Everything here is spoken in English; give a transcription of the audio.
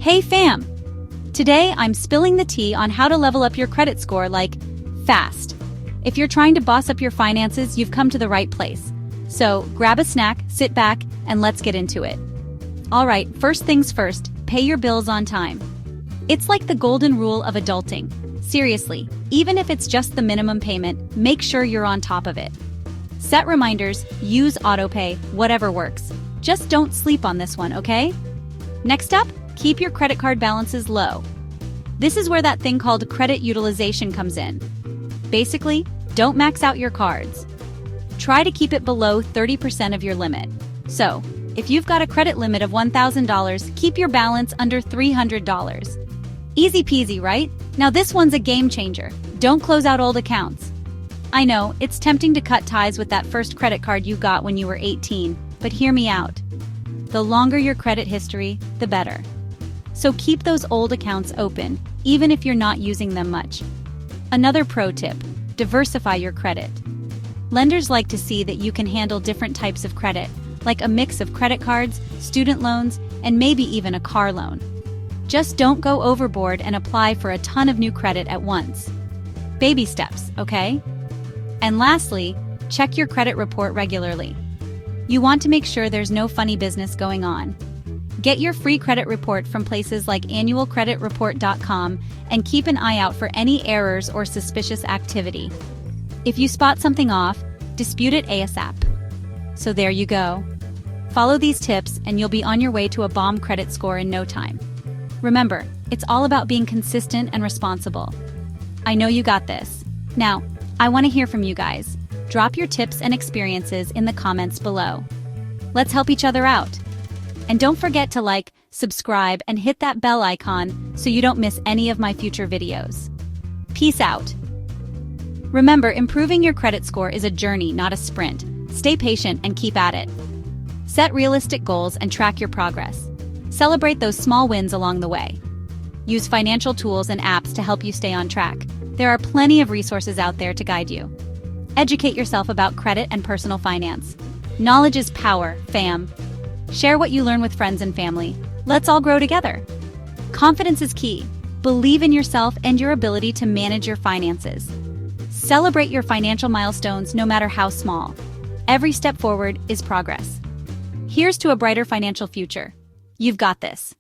Hey fam! Today I'm spilling the tea on how to level up your credit score like fast. If you're trying to boss up your finances, you've come to the right place. So grab a snack, sit back, and let's get into it. Alright, first things first, pay your bills on time. It's like the golden rule of adulting. Seriously, even if it's just the minimum payment, make sure you're on top of it. Set reminders, use autopay, whatever works. Just don't sleep on this one, okay? Next up, keep your credit card balances low. This is where that thing called credit utilization comes in. Basically, don't max out your cards. Try to keep it below 30% of your limit. So, if you've got a credit limit of $1,000, keep your balance under $300. Easy peasy, right? Now this one's a game changer. Don't close out old accounts. I know, it's tempting to cut ties with that first credit card you got when you were 18, but hear me out. The longer your credit history, the better. So keep those old accounts open, even if you're not using them much. Another pro tip, diversify your credit. Lenders like to see that you can handle different types of credit, like a mix of credit cards, student loans, and maybe even a car loan. Just don't go overboard and apply for a ton of new credit at once. Baby steps, okay? And lastly, check your credit report regularly. You want to make sure there's no funny business going on. Get your free credit report from places like annualcreditreport.com and keep an eye out for any errors or suspicious activity. If you spot something off, dispute it ASAP. So there you go. Follow these tips and you'll be on your way to a bomb credit score in no time. Remember, it's all about being consistent and responsible. I know you got this. Now, I want to hear from you guys. Drop your tips and experiences in the comments below. Let's help each other out. And don't forget to like, subscribe, and hit that bell icon so you don't miss any of my future videos. Peace out. Remember, improving your credit score is a journey, not a sprint. Stay patient and keep at it. Set realistic goals and track your progress. Celebrate those small wins along the way. Use financial tools and apps to help you stay on track. There are plenty of resources out there to guide you. Educate yourself about credit and personal finance. Knowledge is power, fam. Share what you learn with friends and family. Let's all grow together. Confidence is key. Believe in yourself and your ability to manage your finances. Celebrate your financial milestones no matter how small. Every step forward is progress. Here's to a brighter financial future. You've got this.